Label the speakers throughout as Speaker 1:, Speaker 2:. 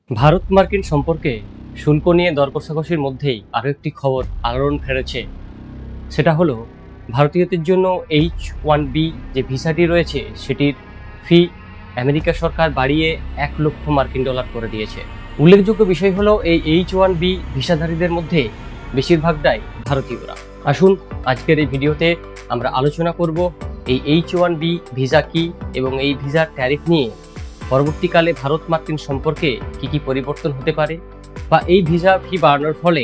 Speaker 1: ভারত মার্কিন সম্পর্কে শুল্ক নিয়ে দর কষাকষির মধ্যেই আরও একটি খবর আলোড়ন ফেলেছে। সেটা হলো ভারতীয়দের জন্য H-1B যে ভিসাটি রয়েছে সেটির ফি আমেরিকা সরকার বাড়িয়ে $1,00,000 করে দিয়েছে। উল্লেখযোগ্য বিষয় হলো এই H-1B ভিসাধারীদের মধ্যে বেশিরভাগটাই ভারতীয়রা। আসুন আজকের এই ভিডিওতে আমরা আলোচনা করব এই H-1B ভিসা কি এবং এই ভিসার ট্যারিফ নিয়ে পরবর্তীকালে ভারত মার্কিন সম্পর্কে কি পরিবর্তন হতে পারে, বা এই ভিসা ফি বাড়ানোর ফলে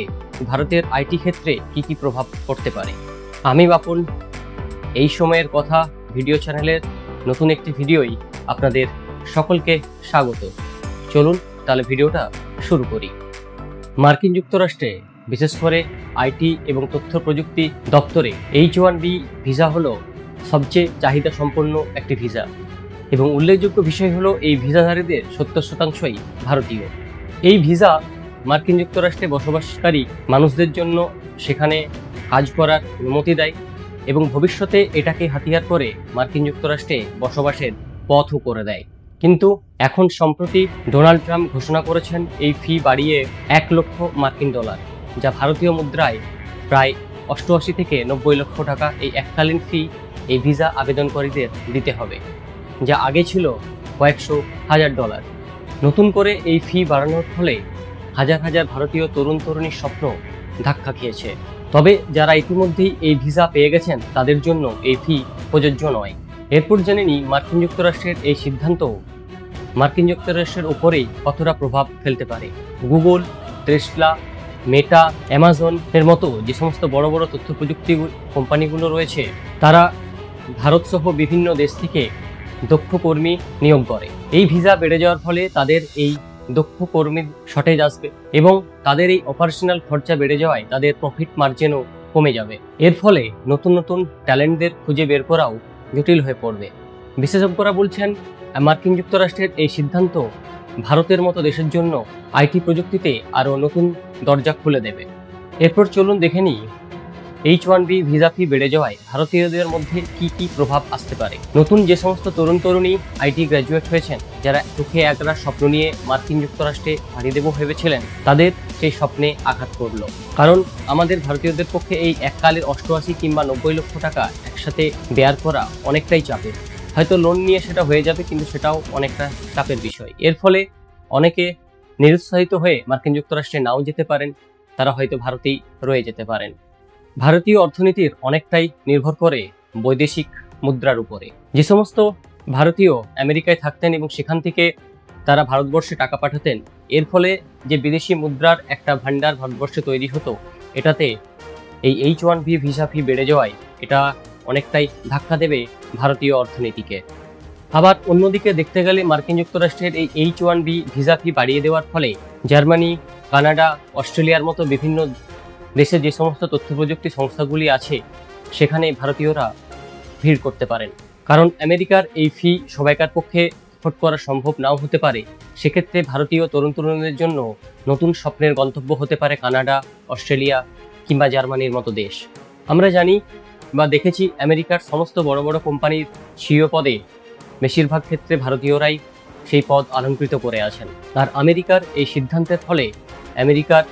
Speaker 1: ভারতের আইটি ক্ষেত্রে কি প্রভাব পড়তে পারে। আমি বাপন, এই সময়ের কথা ভিডিও চ্যানেলের নতুন একটি ভিডিওই আপনাদের সকলকে স্বাগত। চলুন তাহলে ভিডিওটা শুরু করি। মার্কিন যুক্তরাষ্ট্রে বিশেষ করে আইটি এবং তথ্য প্রযুক্তি দপ্তরে H-1B ভিসা হলো সবচেয়ে চাহিদা সম্পন্ন একটি ভিসা এবং উল্লেখযোগ্য বিষয় হলো এই ভিসাধারীদের 70% ভারতীয়। এই ভিসা মার্কিন যুক্তরাষ্ট্রে বসবাসকারী মানুষদের জন্য সেখানে কাজ করার অনুমতি দেয় এবং ভবিষ্যতে এটাকে হাতিয়ার করে মার্কিন যুক্তরাষ্ট্রে বসবাসের পথও করে দেয়। কিন্তু এখন সম্প্রতি ডোনাল্ড ট্রাম্প ঘোষণা করেছেন এই ফি বাড়িয়ে $1,00,000, যা ভারতীয় মুদ্রায় প্রায় 88 থেকে 90 লক্ষ টাকা এই এককালীন ফি এই ভিসা আবেদনকারীদের দিতে হবে, যা আগে ছিল কয়েকশো হাজার ডলার। নতুন করে এই ফি বাড়ানোর ফলে হাজার হাজার ভারতীয় তরুণ তরুণীর স্বপ্ন ধাক্কা খেয়েছে। তবে যারা ইতিমধ্যেই এই ভিসা পেয়ে গেছেন তাদের জন্য এই ফি প্রযোজ্য নয়। এরপর জেনে নিই মার্কিন যুক্তরাষ্ট্রের এই সিদ্ধান্ত মার্কিন যুক্তরাষ্ট্রের উপরেই কতটা প্রভাব ফেলতে পারে। গুগল, টেসলা, মেটা, অ্যামাজন এর মতো যে সমস্ত বড় বড় তথ্য প্রযুক্তি কোম্পানিগুলো রয়েছে তারা ভারত সহ বিভিন্ন দেশ থেকে দক্ষ কর্মী নিয়োগ করে। এই ভিসা বেড়ে যাওয়ার ফলে তাদের এই দক্ষ কর্মীর শর্টেজ আসবে এবং তাদের এই অপারেশনাল খরচা বেড়ে যাওয়ায় তাদের প্রফিট মার্জিনও কমে যাবে। এর ফলে নতুন নতুন ট্যালেন্টদের খুঁজে বের করাও জটিল হয়ে পড়বে। বিশেষজ্ঞরা বলছেন মার্কিন যুক্তরাষ্ট্রের এই সিদ্ধান্ত ভারতের মতো দেশের জন্য আইটি প্রযুক্তিতে আরও নতুন দরজা খুলে দেবে। এরপর চলুন দেখে নিই H-1B ভিসা ফি বেড়ে যাওয়ায় ভারতীয়দের মধ্যে কি প্রভাব আসতে পারে। নতুন যে সমস্ত তরুণ তরুণী আইটি গ্র্যাজুয়েট হয়েছেন, যারা চোখে একরা স্বপ্ন নিয়ে মার্কিন যুক্তরাষ্ট্রে পাড়ি দেব ভেবেছিলেন, তাদের সেই স্বপ্নে আঘাত করলো। কারণ আমাদের ভারতীয়দের পক্ষে এই এককালের 88 কিংবা 90 লক্ষ টাকা একসাথে বেয়ার করা অনেকটাই চাপের। হয়তো লোন নিয়ে সেটা হয়ে যাবে, কিন্তু সেটাও অনেকটা চাপের বিষয়। এর ফলে অনেকে নিরুৎসাহিত হয়ে মার্কিন যুক্তরাষ্ট্রে নাও যেতে পারেন, তারা হয়তো ভারতেই রয়ে যেতে পারেন। ভারতীয় অর্থনীতির অনেকটাই নির্ভর করে বৈদেশিক মুদ্রার উপরে। যে সমস্ত ভারতীয় আমেরিকায় থাকতেন এবং সেখান থেকে তারা ভারতবর্ষে টাকা পাঠাতেন, এর ফলে যে বিদেশি মুদ্রার একটা ভান্ডার ভারতবর্ষে তৈরি হতো, এটাতে এই H-1B ভিসা ফি বেড়ে যাওয়ায় এটা অনেকটাই ধাক্কা দেবে ভারতীয় অর্থনীতিকে। আবার অন্যদিকে দেখতে গেলে মার্কিন যুক্তরাষ্ট্রের এই H-1B ভিসা ফি বাড়িয়ে দেওয়ার ফলে জার্মানি, কানাডা, অস্ট্রেলিয়ার মতো বিভিন্ন দেশে যে সমস্ত তথ্য প্রযুক্তি সংস্থাগুলি আছে সেখানে ভারতীয়রা ভিড় করতে পারেন। কারণ আমেরিকার এই ফি সবাইকার পক্ষে এফোর্ড করা সম্ভব নাও হতে পারে। সেক্ষেত্রে ভারতীয় তরুণ তরুণীদের জন্য নতুন স্বপ্নের গন্তব্য হতে পারে কানাডা, অস্ট্রেলিয়া কিংবা জার্মানির মতো দেশ। আমরা জানি বা দেখেছি আমেরিকার সমস্ত বড় বড় কোম্পানির সিইও পদে বেশিরভাগ ক্ষেত্রে ভারতীয়রাই সেই পদ অলঙ্কৃত করে আছেন। আর আমেরিকার এই সিদ্ধান্তের ফলে আমেরিকার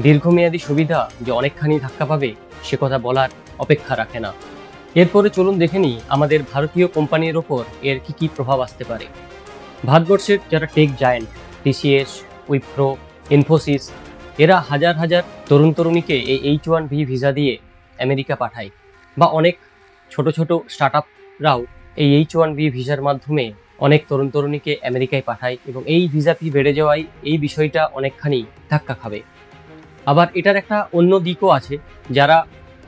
Speaker 1: দীর্ঘমেয়াদী সুবিধা যে অনেকখানি ধাক্কা পাবে সে কথা বলার অপেক্ষা রাখে না। এরপরে চলুন দেখে নিই আমাদের ভারতীয় কোম্পানির ওপর এর কি প্রভাব আসতে পারে। ভারতবর্ষের যারা tech giant TCS, Wipro, Infosys, এরা হাজার হাজার তরুণ তরুণীকে এই H-1B ভিসা দিয়ে আমেরিকা পাঠায়, বা অনেক ছোট ছোট স্টার্টআপরাও এই H-1B ভিসার মাধ্যমে অনেক তরুণ তরুণীকে আমেরিকায় পাঠায় এবং এই ভিসা ফি বেড়ে যাওয়ায় এই বিষয়টা অনেকখানি ধাক্কা খাবে। আবার এটার একটা অন্য দিকও আছে, যারা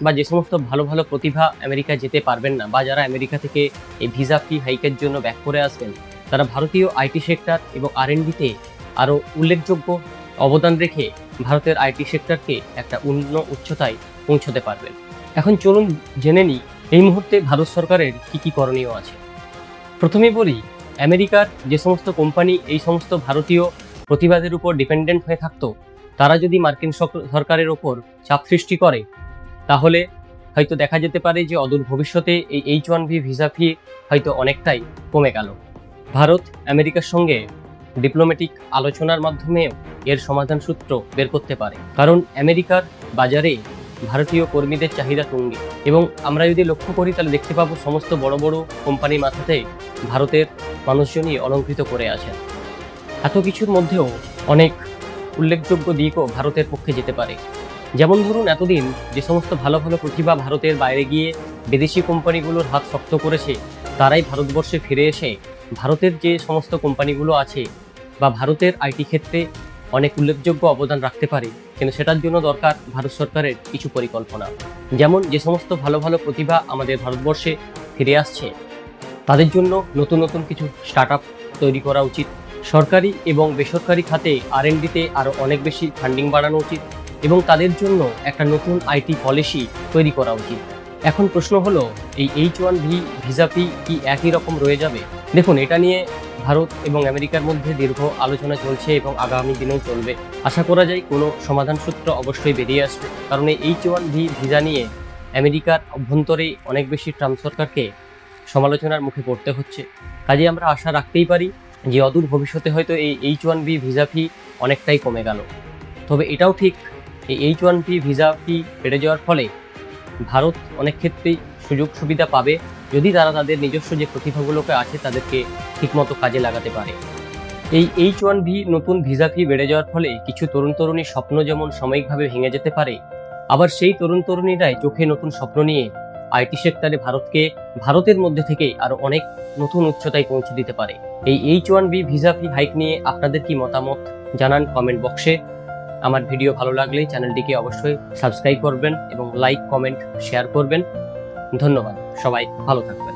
Speaker 1: বা যে সমস্ত ভালো ভালো প্রতিভা আমেরিকায় যেতে পারবেন না, বা যারা আমেরিকা থেকে এই ভিসা ফি হাইকের জন্য ব্যাক করে আসবেন, তারা ভারতীয় আইটি সেক্টর এবং R&Dতে আরও উল্লেখযোগ্য অবদান রেখে ভারতের আইটি সেক্টরকে একটা অন্য উচ্চতায় পৌঁছতে পারবেন। এখন চলুন জেনে নিই এই মুহূর্তে ভারত সরকারের কি করণীয় আছে। প্রথমেই বলি, আমেরিকার যে সমস্ত কোম্পানি এই সমস্ত ভারতীয় প্রতিবাদের উপর ডিপেন্ডেন্ট হয়ে থাকতো, তারা যদি মার্কিন সরকারের ওপর চাপ সৃষ্টি করে তাহলে হয়তো দেখা যেতে পারে যে অদূর ভবিষ্যতে এই H-1B ভিসা ফি হয়তো অনেকটাই কমে গেল। ভারত আমেরিকার সঙ্গে ডিপ্লোম্যাটিক আলোচনার মাধ্যমেও এর সমাধান সূত্র বের করতে পারে। কারণ আমেরিকার বাজারে ভারতীয় কর্মীদের চাহিদা তুঙ্গে, এবং আমরা যদি লক্ষ্য করি তাহলে দেখতে পাবো সমস্ত বড় বড় কোম্পানির মাথাতে ভারতের মানুষজনই অলঙ্কৃত করে আছেন। এত কিছুর মধ্যেও অনেক উল্লেখযোগ্য দিকও ভারতের পক্ষে যেতে পারে। যেমন ধরুন, এতদিন যে সমস্ত ভালো ভালো প্রতিভা ভারতের বাইরে গিয়ে বিদেশি কোম্পানিগুলোর হাত শক্ত করেছে, তারাই ভারতবর্ষে ফিরে এসে ভারতের যে সমস্ত কোম্পানিগুলো আছে বা ভারতের আইটি ক্ষেত্রে অনেক উল্লেখযোগ্য অবদান রাখতে পারে, কিন্তু সেটার জন্য দরকার ভারত সরকারের কিছু পরিকল্পনা। যেমন যে সমস্ত ভালো ভালো প্রতিভা আমাদের ভারতবর্ষে ফিরে আসছে, তাদের জন্য নতুন নতুন কিছু স্টার্ট তৈরি করা উচিত। সরকারি এবং বেসরকারি খাতে R&Dতে আরও অনেক বেশি ফান্ডিং বাড়ানো উচিত, এবং তাদের জন্য একটা নতুন আইটি পলিসি তৈরি করা উচিত। এখন প্রশ্ন হলো, এই H1B ভিসা ফি কি একই রকম রয়ে যাবে? দেখুন, এটা নিয়ে ভারত এবং আমেরিকার মধ্যে দীর্ঘ আলোচনা চলছে এবং আগামী দিনেও চলবে। আশা করা যায় কোনো সমাধান সূত্র অবশ্যই বেরিয়ে আসবে, কারণ এই H1B ভিসা নিয়ে আমেরিকার অভ্যন্তরে অনেক বেশি ট্রাম্প সরকারকে সমালোচনার মুখে পড়তে হচ্ছে। কাজে আমরা আশা রাখতেই পারি যে অদূর ভবিষ্যতে হয়তো এই H1B ভিসা ফি অনেকটাই কমে গেল। তবে এটাও ঠিক, এই H1B ভিসা ফি বেড়ে যাওয়ার ফলে ভারত অনেক ক্ষেত্রেই সুযোগ সুবিধা পাবে, যদি তারা তাদের নিজস্ব যে প্রতিভাগুলোকে আছে তাদেরকে ঠিকমতো কাজে লাগাতে পারে। এই H1B নতুন ভিসা ফি বেড়ে যাওয়ার ফলে কিছু তরুণ তরুণীর স্বপ্ন যেমন সাময়িকভাবে ভেঙে যেতে পারে, আবার সেই তরুণ তরুণীরাই চোখে নতুন স্বপ্ন নিয়ে আইটি সেক্টরে ভারতের মধ্যে থেকে আরো অনেক নতুন উচ্চতায় পৌঁছে দিতে পারে। এই H1B ভিসা ফি হাইক নিয়ে আপনাদের কি মতামত জানান কমেন্ট বক্সে। আমার ভিডিও ভালো লাগলে চ্যানেলটিকে অবশ্যই সাবস্ক্রাইব করবেন এবং লাইক, কমেন্ট, শেয়ার করবেন। ধন্যবাদ, সবাই ভালো থাকবেন।